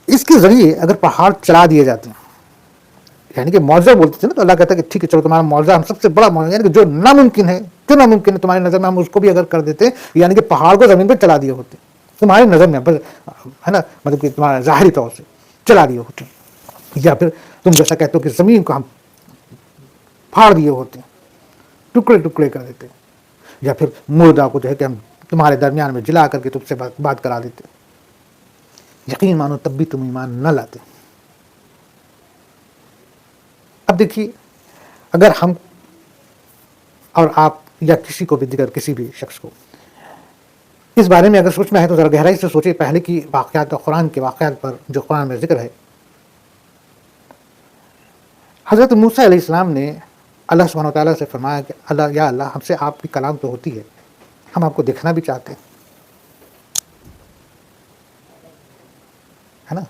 اس کے ذریعے اگر پہاڑ چلا دیے جاتے ہیں، یعنی کہ معجزہ بولتے تھے نا، تو اللہ کہتا ہے کہ ٹھیک ہے چلو تمہارا معجزہ ہم سب سے بڑا معجزہ، یعنی کہ جو ناممکن ہے تمہاری نظر میں ہم اس کو بھی اگر کر دیتے، یعنی کہ پہاڑ کو زمین پہ چلا دیے ہوتے تمہاری نظر میں، ہے نا، مطلب کہ تمہارا ظاہری طور سے چلا دیے ہوتے، یا پھر تم جیسا کہتے ہو کہ زمین کو ہم پھاڑ دیے ہوتے، ٹکڑے ٹکڑے کر دیتے، یا پھر مردہ کو جو ہے کہ ہم تمہارے درمیان میں جلا کر کے تم سے بات کرا دیتے. یقین مانو تب بھی تم ایمان نہ لاتے. اب دیکھیے اگر ہم اور آپ یا کسی کو بھی دیگر کسی بھی شخص کو اس بارے میں اگر سوچنا ہے تو ذرا گہرائی سے سوچے پہلے کی واقعات اور قرآن کے واقعات پر جو قرآن میں ذکر ہے. حضرت موسیٰ علیہ السلام نے اللہ سبحانہ وتعالیٰ سے فرمایا کہ اللہ ہم سے آپ کی کلام تو ہوتی ہے، ہم آپ کو دیکھنا بھی چاہتے ہیں، ہے نا.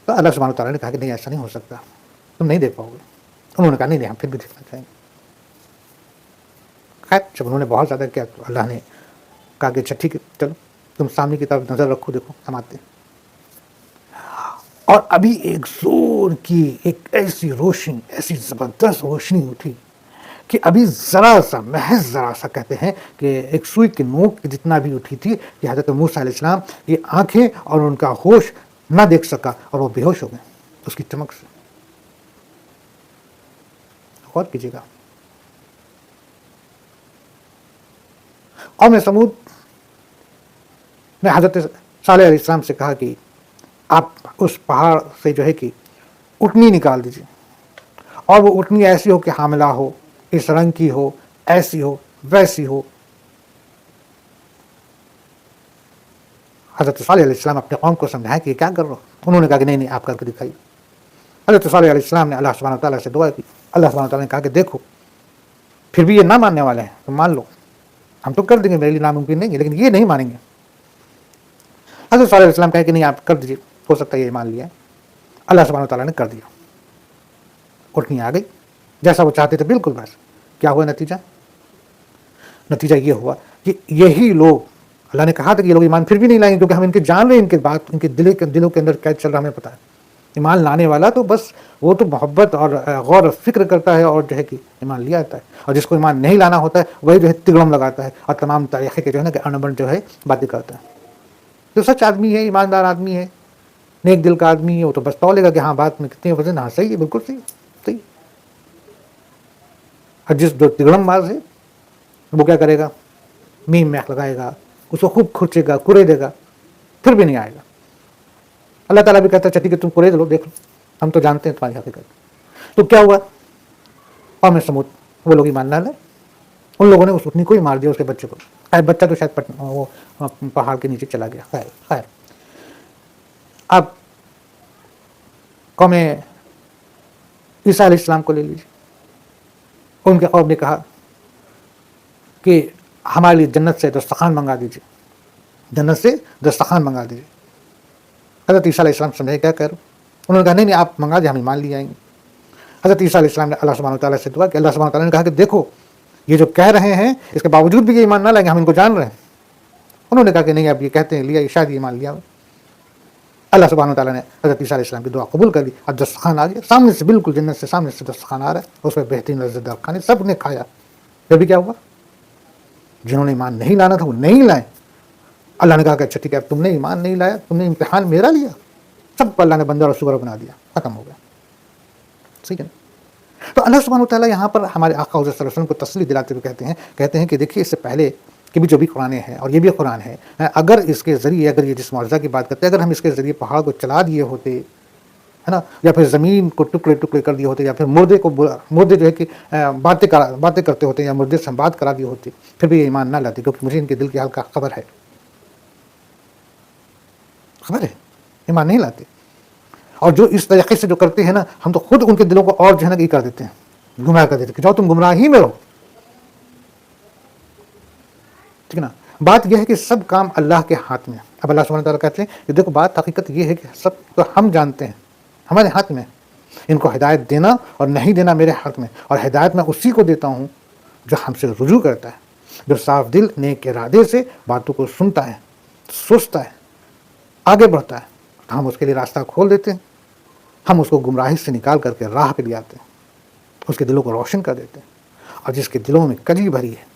تو اللہ سبحانہ وتعالیٰ نے کہا کہ نہیں ایسا نہیں ہو سکتا، تم نہیں دیکھ پاؤ گے. انہوں نے کہا نہیں ہم پھر بھی دیکھنا چاہیں گے. خیر جب انہوں نے بہت زیادہ کیا تو اللہ نے کہا کہ اچھا ٹھیک ہے چلو تم سامنے کی طرف نظر رکھو، دیکھو ہم آتے ہیں. اور ابھی ایک زور کی ایک ایسی روشنی، ایسی زبردست روشنی اٹھی کہ ابھی محض ذرا سا کہتے ہیں کہ ایک سوئی کی نوک جتنا بھی اٹھی تھی کہ حضرت موسیٰ علیہ السلام یہ آنکھیں اور ان کا ہوش نہ دیکھ سکا اور وہ بے ہوش ہو گئے اس کی چمک سے. غور کیجیے گا. اور میں سمود میں حضرت صالح علیہ السلام سے کہا کہ آپ اس پہاڑ سے جو ہے کہ اٹھنی نکال دیجیے، اور وہ اٹھنی ایسی ہو کہ حاملہ ہو، اس رنگ کی ہو، ایسی ہو، ویسی ہو. حضرت صالح علیہ السلام اپنے قوم کو سمجھائے کہ یہ کیا کر رہے ہو. انہوں نے کہا کہ نہیں آپ کر کے دکھائیے. حضرت صالح علیہ السلام نے اللہ سبحانہ تعالیٰ سے دعا کی. اللہ سبحانہ تعالیٰ نے کہا کہ دیکھو پھر بھی یہ نہ ماننے والے ہیں تو مان لو، ہم تو کر دیں گے، میرے لیے ناممکن نہیں ہے، لیکن یہ نہیں مانیں گے. حضرت صالح علیہ السلام کہا کہ نہیں آپ کر دیجیے، ہو سکتا ہے یہ مان لیا. اللہ سبحانہ تعالیٰ نے کر دیا، اٹھنی آ گئی جیسا وہ چاہتے تھے بالکل. بس کیا ہوا نتیجہ یہ ہوا کہ یہی لوگ، اللہ نے کہا تھا کہ یہ لوگ ایمان پھر بھی نہیں لائیں گے کیونکہ ہم ان کے جان رہے ہیں، ان کے بات ان کے دلوں کے اندر کیا چل رہا ہمیں پتا ہے. ایمان لانے والا تو بس وہ تو محبت اور غور و فکر کرتا ہے اور جو ہے کہ ایمان لیا جاتا ہے، اور جس کو ایمان نہیں لانا ہوتا ہے وہی جو ہے تگڑم لگاتا ہے اور تمام طریقے کے جو ہے نا کہ انبن جو ہے باتیں کرتا ہے. جو سچ آدمی ہے، ایماندار آدمی ہے، نیک دل کا آدمی ہے، وہ تو بس تولے گا کہ ہاں بات میں کتنے وزن، ہاں صحیح ہے، بالکل صحیح صحیح۔ اور جس جو تگڑم باز ہے وہ کیا کرے گا؟ میم میخ لگائے گا، اس کو خوب کھرچے گا، کرے دے گا، پھر بھی نہیں آئے گا۔ اللہ تعالیٰ بھی کہتا ہے چٹی کہ تم کرے دے لو، دیکھ لو، ہم تو جانتے ہیں تمہاری حقیقت۔ تو کیا ہوا؟ قوم سمود وہ لوگ ایمان نہ لائے، ان لوگوں نے اس اٹھنی کو ہی مار دیا، اس کے بچے کو۔ بچہ تو شاید وہ پہاڑ کے نیچے چلا گیا۔ خیر اب قوم عیسیٰ علیہ السلام کو لے لیجیے، ان کے قوم نے کہا کہ ہمارے لیے جنت سے دسترخوان منگا دیجیے، جنت سے دسترخوان منگا دیجیے۔ حضرت عیسیٰ علیہ السلام سمجھے کیا کرو، انہوں نے کہا نہیں آپ منگا دیں، ہم ایمان لے آئیں گے۔ حضرت عیسیٰ علیہ السلام نے اللہ سبحانہ وتعالیٰ سے دعا کہ اللہ سبحانہ وتعالیٰ نے کہا کہ دیکھو یہ جو کہہ رہے ہیں اس کے باوجود بھی یہ ایمان نہ لائیں گے، ہم ان کو جان رہے ہیں۔ انہوں نے کہا کہ نہیں، اب یہ کہتے ہیں لیا، شاید ایمان لیا۔ اللہ سبحانہ وتعالیٰ نے حضرت عیسیٰ علیہ السلام کی دعا قبول کر لی، اب دسترخوان آ گیا سامنے سے، بالکل جنت سے سامنے سے دسترخوان آ رہا ہے، اس میں بہترین لذت دار کھانے، سب نے کھایا۔ پھر بھی کیا ہوا؟ جنہوں نے ایمان نہیں لانا تھا وہ نہیں لائے۔ اللہ نے کہا کہ اچھا ٹھیک ہے، اب تم نے ایمان نہیں لایا، تم نے امتحان میرا لیا، سب کو اللہ نے بندہ اور سور بنا دیا، ختم ہو گیا۔ ٹھیک ہے، تو اللہ سبحانہ وتعالیٰ یہاں پر ہمارے آقا حضرت صلی اللہ علیہ وسلم کو تسلی دلاتے ہوئے کہتے ہیں کہ دیکھیے اس سے پہلے کہ بھی جو بھی قرآن ہے اور یہ بھی قرآن ہے، اگر اس کے ذریعے، اگر یہ جس معجزہ کی بات کرتے ہیں، اگر ہم اس کے ذریعے پہاڑ کو چلا دیے ہوتے، ہے نا، یا پھر زمین کو ٹکڑے ٹکڑے کر دیے ہوتے، یا پھر مردے جو ہے کہ باتیں کرتے ہوتے، یا مردے سے بات کرا دی ہوتی، پھر بھی یہ ایمان نہ لاتے، کیونکہ مجھے ان کے دل کی حال کا خبر ہے، ایمان نہیں لاتے۔ اور جو اس طریقے سے جو کرتے ہیں نا، ہم تو خود ان کے دلوں کو اور جو ہے نا یہ کر دیتے ہیں، گمراہ کر دیتے ہیں کہ جاؤ تم گمراہی میں رہو۔ ٹھیک ہے نا، بات یہ ہے کہ سب کام اللہ کے ہاتھ میں۔ اب اللہ سبحانہ تعالیٰ کہتے ہیں کہ دیکھو بات حقیقت یہ ہے کہ سب تو ہم جانتے ہیں، ہمارے ہاتھ میں، ان کو ہدایت دینا اور نہیں دینا میرے ہاتھ میں، اور ہدایت میں اسی کو دیتا ہوں جو ہم سے رجوع کرتا ہے، جو صاف دل نیک ارادے سے باتوں کو سنتا ہے، سوچتا ہے، آگے بڑھتا ہے، تو ہم اس کے لیے راستہ کھول دیتے ہیں، ہم اس کو گمراہی سے نکال کر کے راہ پہ لے آتے ہیں، اس کے دلوں کو روشن کر دیتے ہیں۔ اور جس کے دلوں میں کجی بھری ہے،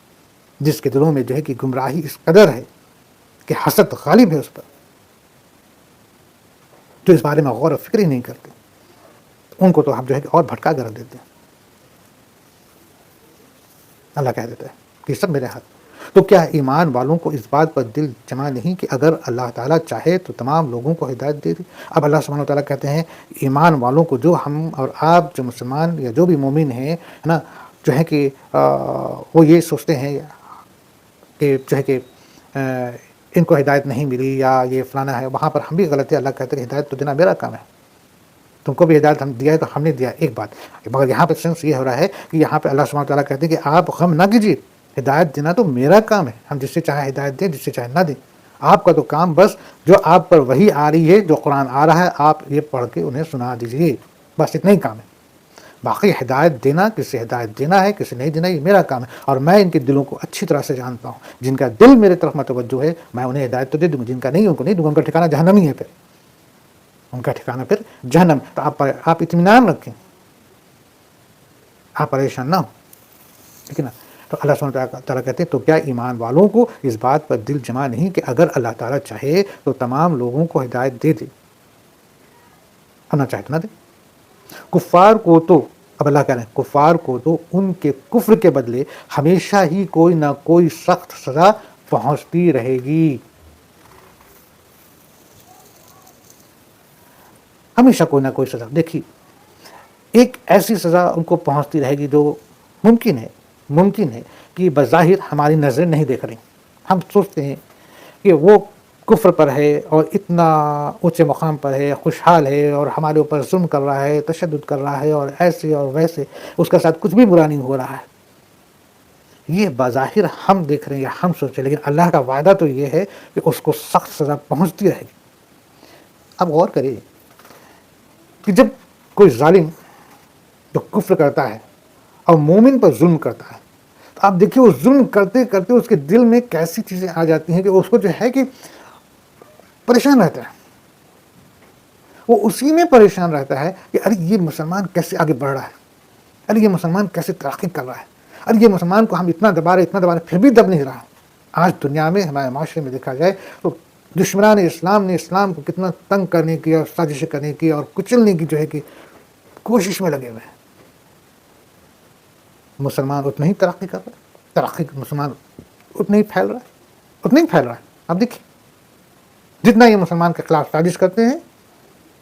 جس کے دلوں میں جو ہے کہ گمراہی اس قدر ہے کہ حسد غالب ہے اس پر، جو اس بارے میں غور و فکر ہی نہیں کرتے، ان کو تو ہم جو ہے کہ اور بھٹکا کر رکھ دیتے ہیں۔ اللہ کہہ دیتا ہے کہ سب میرے ہاتھ۔ تو کیا ایمان والوں کو اس بات پر دل جمع نہیں کہ اگر اللہ تعالیٰ چاہے تو تمام لوگوں کو ہدایت دے دے؟ اب اللہ سبحانہ وتعالیٰ کہتے ہیں ایمان والوں کو، جو ہم اور آپ جو مسلمان یا جو بھی مومن ہیں نا، جو ہے کہ وہ یہ سوچتے ہیں کہ جو ہے کہ ان کو ہدایت نہیں ملی یا یہ فلانا ہے، وہاں پر ہم بھی غلط ہے۔ اللہ کہتے ہیں کہ ہدایت تو دینا میرا کام ہے، تم کو بھی ہدایت ہم دیا ہے تو ہم نے دیا ایک بات، مگر یہاں پہ سینس یہ ہو رہا ہے کہ یہاں پہ اللہ سبحانہ وتعالیٰ کہتے ہیں کہ آپ غم نہ کیجیے، ہدایت دینا تو میرا کام ہے، ہم جس سے چاہے ہدایت دیں، جس سے چاہے نہ دیں، آپ کا تو کام بس جو آپ پر وحی آ رہی ہے، جو قرآن آ رہا ہے، آپ یہ پڑھ کے انہیں سنا دیجیے، بس اتنا ہی کام ہے۔ باقی ہدایت دینا، کسی ہدایت دینا ہے کسی نہیں دینا، یہ میرا کام ہے، اور میں ان کے دلوں کو اچھی طرح سے جانتا ہوں، جن کا دل میرے طرف متوجہ ہے میں انہیں ہدایت تو دے دوں گا، جن کا نہیں ان کو نہیں دوں گا، ان کا ٹھکانہ جہنم ہی ہے، پھر ان کا ٹھکانہ پھر جہنم۔ تو آپ اطمینان رکھیں، آپ پریشان نہ ہو، ٹھیک ہے نا۔ تو اللہ سبحانہ تعالیٰ کہتے ہیں تو کیا ایمان والوں کو اس بات پر دل جمع نہیں کہ اگر اللہ تعالیٰ چاہے تو تمام لوگوں کو ہدایت دے دے، اور نہ چاہے تو نہ دے۔ کفار کو تو، اب اللہ کہہ رہے ہیں کفار کو تو ان کے کفر کے بدلے ہمیشہ ہی کوئی نہ کوئی سخت سزا پہنچتی رہے گی، ہمیشہ کوئی نہ کوئی سزا۔ دیکھیے ایک ایسی سزا ان کو پہنچتی رہے گی جو ممکن ہے کہ بظاہر ہماری نظریں نہیں دیکھ رہی، ہم سوچتے ہیں کہ وہ کفر پر ہے اور اتنا اونچے مقام پر ہے، خوشحال ہے اور ہمارے اوپر ظلم کر رہا ہے، تشدد کر رہا ہے اور ایسے اور ویسے، اس کے ساتھ کچھ بھی برا نہیں ہو رہا ہے، یہ بظاہر ہم دیکھ رہے ہیں یا ہم سوچ رہے ہیں، لیکن اللہ کا وعدہ تو یہ ہے کہ اس کو سخت سزا پہنچتی رہے گی۔ اب غور کریے کہ جب کوئی ظالم جو کفر کرتا ہے اور مومن پر ظلم کرتا ہے، تو آپ دیکھیے وہ ظلم کرتے کرتے اس کے دل میں کیسی چیزیں آ جاتی ہیں کہ اس کو جو ہے کہ پریشان رہتا ہے، وہ اسی میں پریشان رہتا ہے کہ ارے یہ مسلمان کیسے آگے بڑھ رہا ہے، ارے یہ مسلمان کیسے ترقی کر رہا ہے، ارے یہ مسلمان کو ہم اتنا دبا رہے پھر بھی دب نہیں رہا۔ آج دنیا میں ہمارے معاشرے میں دیکھا جائے تو دشمنان اسلام نے اسلام کو کتنا تنگ کرنے کی اور سازشیں کرنے کی اور کچلنے کی جو ہے کہ کوشش میں لگے ہوئے ہیں. مسلمان اتنا ہی ترقی کر رہا ہے, ترقی مسلمان اتنا ہی پھیل رہا ہے, اتنا ہی پھیل رہا ہے. اب دیکھیے جتنا یہ مسلمان کے خلاف سازش کرتے ہیں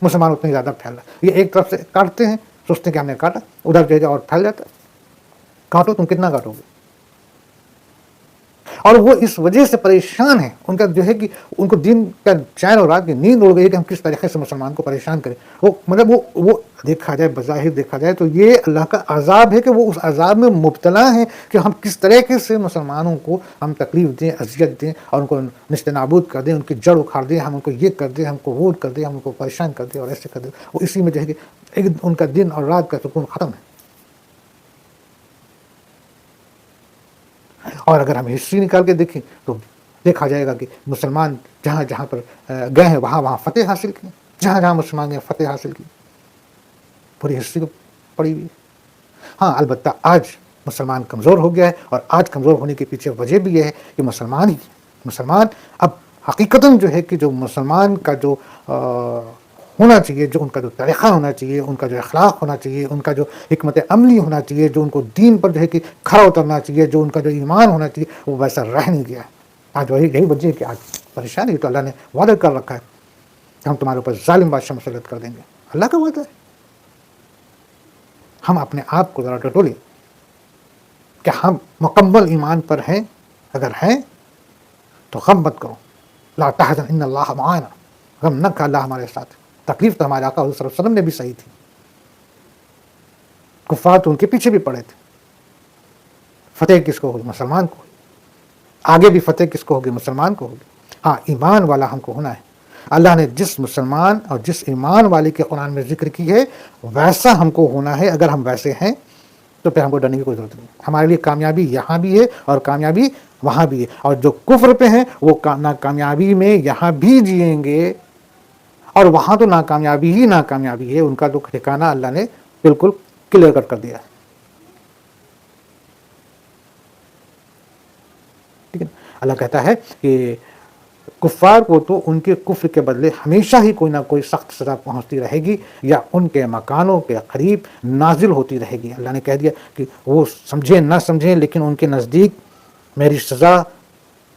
مسلمان اتنا ہی زیادہ پھیل رہا ہے. یہ ایک طرف سے کاٹتے ہیں, سوچتے ہیں کہ ہم نے کاٹا, ادھر جو ہے اور پھیل جاتا ہے. کاٹو تم کتنا کاٹو گے. اور وہ اس وجہ سے پریشان ہیں, ان کا جو ہے کہ ان کو دین کا چین اور رات کی نیند اڑ گئی کہ ہم کس طریقے سے مسلمان کو پریشان کریں. وہ مطلب وہ دیکھا جائے, بظاہر دیکھا جائے تو یہ اللہ کا عذاب ہے کہ وہ اس عذاب میں مبتلا ہیں کہ ہم کس طریقے سے مسلمانوں کو ہم تکلیف دیں, اذیت دیں اور ان کو نشت نابود کر دیں, ان کی جڑ اکھاڑ دیں, ہم ان کو یہ کر دیں, ہم کو وہ کر دیں, ہم ان کو پریشان کر دیں اور ایسے کر دیں. وہ اسی میں جو ہے کہ ان کا دن اور رات کا سکون ختم ہے. اور اگر ہم ہسٹری نکال کے دیکھیں تو دیکھا جائے گا کہ مسلمان جہاں جہاں پر گئے ہیں وہاں وہاں فتح حاصل کی, جہاں جہاں مسلمان نے فتح حاصل کی, پوری ہسٹری کو پڑھی ہوئی. ہاں البتہ آج مسلمان کمزور ہو گیا ہے, اور آج کمزور ہونے کے پیچھے وجہ بھی یہ ہے کہ مسلمان اب حقیقتاً جو ہے کہ جو مسلمان کا جو ہونا چاہیے, جو ان کا جو طریقہ ہونا چاہیے, ان کا جو اخلاق ہونا چاہیے, ان کا جو حکمت عملی ہونا چاہیے, جو ان کو دین پر جو ہے کہ کھڑا اترنا چاہیے, جو ان کا جو ایمان ہونا چاہیے, وہ ویسا رہ نہیں گیا. آج وہی یہی وجہ ہے کہ آج پریشانی. تو اللہ نے وعدہ کر رکھا ہے کہ ہم تمہارے اوپر ظالم بادشاہ مسلط کر دیں گے. اللہ کا وعدہ ہے. ہم اپنے آپ کو ذرا ٹٹولیں کہ ہم مکمل ایمان پر ہیں. اگر ہیں تو غم مت کرو. لا تحزن ان اللہ معانا, غم نہ کر, اللہ ہمارے ساتھ. تکلیف تو ہمارے آقا صلی اللہ علیہ وسلم نے بھی صحیح تھی. کفار تو ان کے پیچھے بھی پڑے تھے. فتح کس کو ہوگی؟ مسلمان کو. آگے بھی فتح کس کو ہوگی؟ مسلمان کو ہوگی. ہاں ایمان والا ہم کو ہونا ہے. اللہ نے جس مسلمان اور جس ایمان والے کے قرآن میں ذکر کی ہے ویسا ہم کو ہونا ہے. اگر ہم ویسے ہیں تو پھر ہم کو ڈرنے کی کوئی ضرورت نہیں. ہمارے لیے کامیابی یہاں بھی ہے اور کامیابی وہاں بھی ہے. اور جو کفر پہ ہیں وہ ناکامیابی میں یہاں بھی جئیں گے, اور وہاں تو ناکامیابی ہی ناکامیابی ہے. ان کا تو ٹھکانہ اللہ نے بالکل کلیئر کٹ کر دیا ہے. ٹھیک ہے. اللہ کہتا ہے کہ کفار کو تو ان کے کفر کے بدلے ہمیشہ ہی کوئی نہ کوئی سخت سزا پہنچتی رہے گی, یا ان کے مکانوں کے قریب نازل ہوتی رہے گی. اللہ نے کہہ دیا کہ وہ سمجھیں نہ سمجھیں لیکن ان کے نزدیک میری سزا,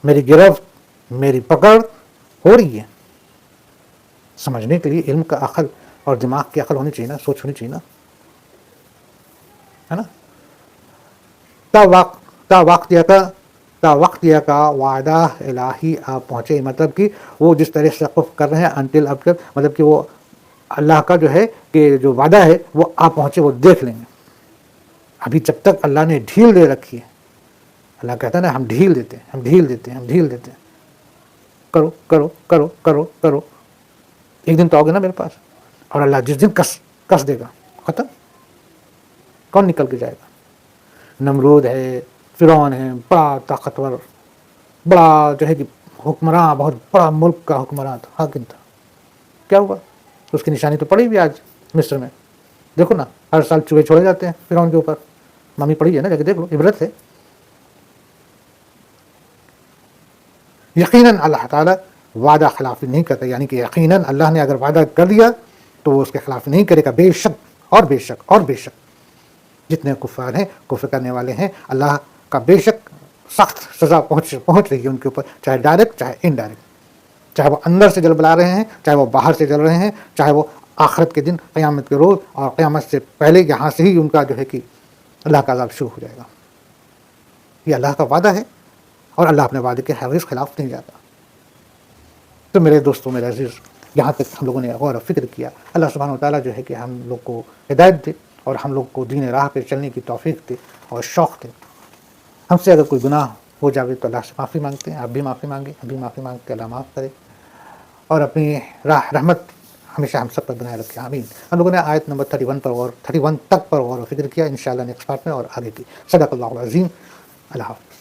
میری گرفت, میری پکڑ ہو رہی ہے. سمجھنے کے لیے علم کا عقل اور دماغ کی عقل ہونی چاہیے نا, سوچ ہونی چاہیے نا, ہے نا. تا وقت یا کا وعدہ الہی آپ پہنچے, مطلب کہ وہ جس طرح سے وقف کر رہے ہیں انٹل اب تک, مطلب کہ وہ اللہ کا جو ہے کہ جو وعدہ ہے وہ آپ پہنچے, وہ دیکھ لیں گے. ابھی جب تک اللہ نے ڈھیل دے رکھی ہے, اللہ کہتا ہے نا ہم ڈھیل دیتے ہیں, ہم ڈھیل دیتے ہیں, ہم ڈھیل دیتے ہیں. کرو کرو کرو کرو کرو, ایک دن تو آؤ گے نا میرے پاس. اور اللہ جس دن کس دے گا, ختم. کون نکل کے جائے گا؟ نمرود ہے, فرعون ہے, بڑا طاقتور, بڑا جو ہے کہ حکمراں, بہت بڑا ملک کا حکمراں تھا, حاکم تھا. کیا ہوا؟ اس کی نشانی تو پڑی بھی آج مصر میں. دیکھو نا, ہر سال چوہے چھوڑے جاتے ہیں فرعون کے اوپر. مامی پڑی ہے نا, جا کے دیکھ لو, عبرت ہے. یقیناً اللہ تعالیٰ وعدہ خلافی نہیں کرتا, یعنی کہ یقیناً اللہ نے اگر وعدہ کر دیا تو وہ اس کے خلاف نہیں کرے گا. بے شک اور بے شک اور بے شک جتنے کفار ہیں, کفر کرنے والے ہیں, اللہ کا بے شک سخت سزا پہنچ رہی ہے ان کے اوپر, چاہے ڈائریکٹ چاہے انڈائریکٹ, چاہے وہ اندر سے جل بلا رہے ہیں, چاہے وہ باہر سے جل رہے ہیں, چاہے وہ آخرت کے دن قیامت کے روز اور قیامت سے پہلے یہاں سے ہی ان کا جو ہے کہ اللہ کا عذاب شروع ہو جائے گا. یہ اللہ کا وعدہ ہے اور اللہ اپنے وعدے کے ہرگز خلاف نہیں جاتا. تو میرے دوستوں, میرے عزیز, یہاں تک ہم لوگوں نے غور و فکر کیا. اللہ سبحانہ و تعالیٰ جو ہے کہ ہم لوگ کو ہدایت دے اور ہم لوگ کو دین راہ پہ چلنے کی توفیق دے اور شوق دے. ہم سے اگر کوئی گناہ ہو جاوے تو اللہ سے معافی مانگتے ہیں. آپ بھی معافی مانگیں, ہم بھی معافی مانگتے ہیں. اللہ معاف کرے اور اپنی راہ رحمت ہمیشہ ہم سب پر بنائے رکھے. آمین. ہم لوگوں نے آیت نمبر 31 پر اور 31 تک پر غور و فکر کیا. انشاءاللہ نیکسٹ پارٹ میں اور آگے کی. صدق اللہ العظیم. اللہ حافظ.